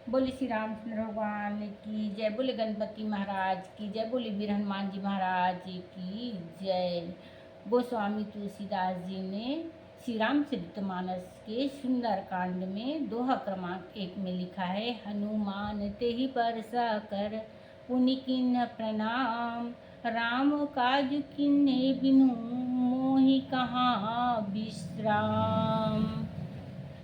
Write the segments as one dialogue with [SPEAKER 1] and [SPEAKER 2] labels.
[SPEAKER 1] बोले श्री रामचंद्र भगवान की जय। बोले गणपति महाराज की जय। बोले वीर हनुमान जी महाराज की जय। गोस्वामी तुलसीदास जी ने श्री रामचरितमानस के सुंदर कांड में दोहा क्रमांक 1 में लिखा है, हनुमान तेहि बरसा कर पुनि किन्ह प्रणाम, राम काज किन्हे बिनु मोहि कहाँ विश्राम।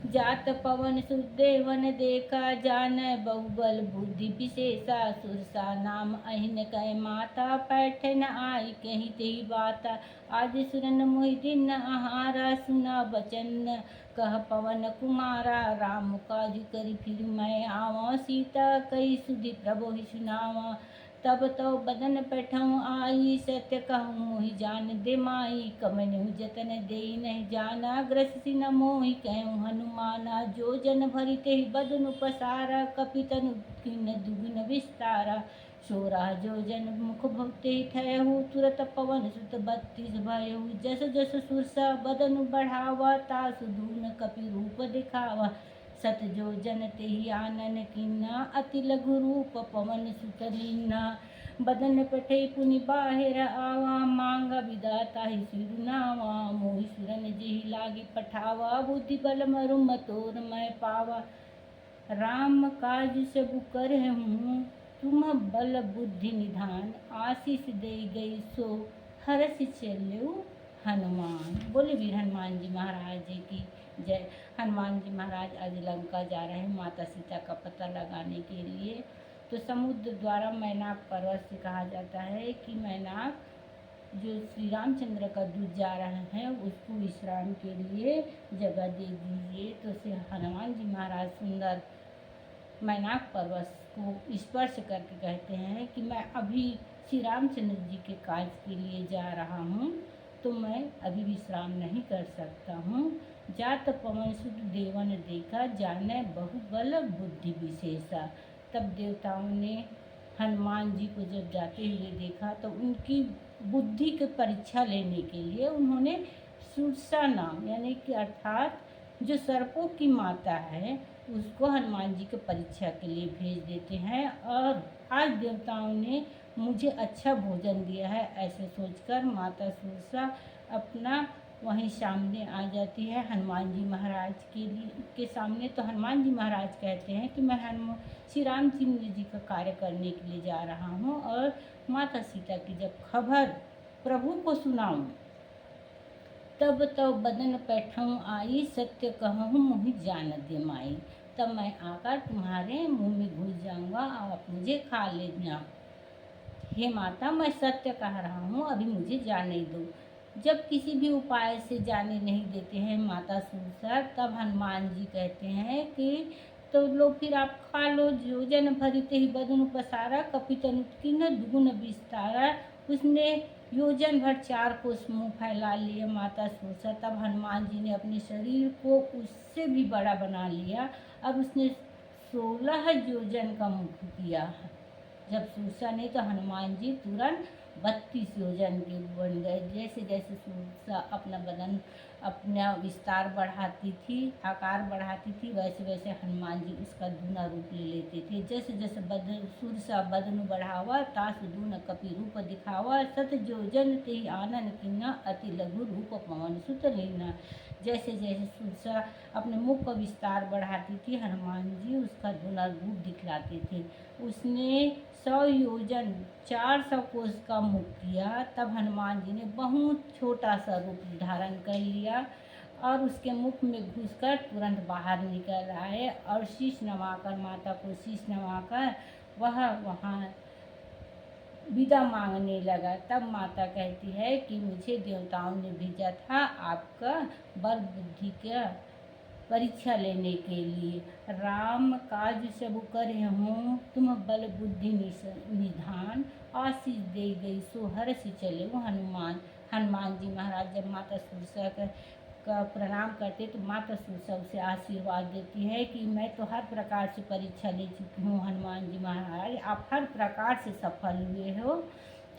[SPEAKER 1] जात पवन सुदेवन देखा, जान बहुबल बुद्धि विशेषा, सुरसा नाम अहिन कह माता, पैठन आई कही तेहि बाता। आज सुरन मोहि दिन आहारा, सुना बचन कह पवन कुमारा, राम काज करि फिर मैं आवा, सीता कही सुधि प्रभु ही सुनावा। तब तो बदन पैठऊँ आई, सत्य कहूँ मोहि जान दे माई, कमनहु जतन देई नहीं जाना, ग्रसिसि न मोहि कहूँ हनुमाना। जो जन भरि तेहि बदनु पसारा, कपितनु किन्न दुगुन विस्तारा। 16 जो जन मुख तेहि ठयहु, तुरत पवन सुत 32 भयहु। जस जस सुरसा बदनु बढ़ावा, तासु धून कपि रूप दिखावा। सत जो जन तेहि आनन किन्ना, अति लघु रूप पवन सुत लीन्हा। बदन पठै पुनि बाहिर आवा, मांगा विधाता ही सिरुनावा। मोहि सुरन जेहि लागी पठावा, बुद्धि बल मरुम तोर मैं पावा। राम काज सब करहूँ, तुम बल बुद्धि निधान, आशीष दे गई सो हरषि चलेउ हनुमान। बोले वीर हनुमान जी महाराज जी की जय। हनुमान जी महाराज आज लंका जा रहे हैं माता सीता का पता लगाने के लिए। तो समुद्र द्वारा मैनाक पर्वत से कहा जाता है कि मैनाक जो श्री रामचंद्र का दूत जा रहे हैं उसको विश्राम के लिए जगह दे दीजिए। तो श्री हनुमान जी महाराज सुंदर मैनाक पर्वत को स्पर्श करके कहते हैं कि मैं अभी श्री रामचंद्र जी के काज के लिए जा रहा हूँ, तो मैं अभी विश्राम नहीं कर सकता हूँ। जात पवन सुत देवन देखा, जाने बहुबल बुद्धि विशेषा। तब देवताओं ने हनुमान जी को जब जाते हुए देखा तो उनकी बुद्धि की परीक्षा लेने के लिए उन्होंने सुरसा नाम यानी कि अर्थात जो सर्पों की माता है उसको हनुमान जी के परीक्षा के लिए भेज देते हैं। और आज देवताओं ने मुझे अच्छा भोजन दिया है ऐसे सोचकर माता सुरसा अपना वहीं सामने आ जाती है हनुमान जी महाराज के सामने। तो हनुमान जी महाराज कहते हैं कि मैं श्री रामचंद्र जी का कार्य करने के लिए जा रहा हूँ, और माता सीता की जब खबर प्रभु को सुनाऊं, तब तो बदन पैठऊँ आई, सत्य कहूँ मोहि जान दे माई। तब मैं आकर तुम्हारे मुंह में घुस जाऊंगा, आप मुझे खा लेना। हे माता, मैं सत्य कह रहा हूँ, अभी मुझे जाने दो। जब किसी भी उपाय से जाने नहीं देते हैं माता सुरसा, तब हनुमान जी कहते हैं कि तो लो फिर आप खा लो। जो जन भरी तेहि बदनु पसारा, कपितनु किन्ह दुगुन विस्तारा। उसने योजन भर 4 कोस मुँह फैला लिया माता सुरसा। तब हनुमान जी ने अपने शरीर को उससे भी बड़ा बना लिया। अब उसने 16 योजन का मुख किया जब सुरसा ने, तो हनुमान जी तुरंत 32 योजन के बन गए। जैसे जैसे सुरसा अपना विस्तार बढ़ाती थी, आकार बढ़ाती थी, वैसे वैसे हनुमान जी उसका दूना रूप ले लेते थे। जैसे जैसे सुरसा बदन बढ़ावा, तासु दून कपि रूप दिखावा। सत जोजन तेहि आनन किन्ना, अति लघु रूप पवन सुत लीन्हा। जैसे जैसे सुरसा अपने मुख का विस्तार बढ़ाती थी, हनुमान जी उसका दूना रूप दिखलाते थे। उसने 100 योजन 400 कोस का मुख किया। तब हनुमान जी ने बहुत छोटा सा रूप धारण कर लिया और उसके मुख में घुसकर तुरंत बाहर निकल आए और शीश नवाकर, माता को शीश नवाकर वह वहाँ विदा मांगने लगा। तब माता कहती है कि मुझे देवताओं ने भेजा था आपका बल बुद्धि का परीक्षा लेने के लिए। राम काज सब करहूँ, तुम बल बुद्धि निधान, आशीष दे गई सो हरषि चले वो हनुमान। हनुमान जी महाराज जब माता सुरसा का प्रणाम करते तो माता सुरसा उसे आशीर्वाद देती है कि मैं तो हर प्रकार से परीक्षा ले चुकी हूँ हनुमान जी महाराज, आप हर प्रकार से सफल हुए हो।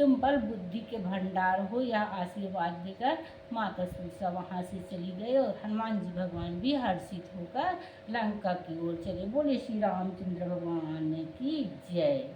[SPEAKER 1] तुम बल बुद्धि के भंडार हो, यह आशीर्वाद देकर माता सुरसा वहाँ से चली गई और हनुमान जी भगवान भी हर्षित होकर लंका की ओर चले। बोले श्री रामचंद्र भगवान की जय।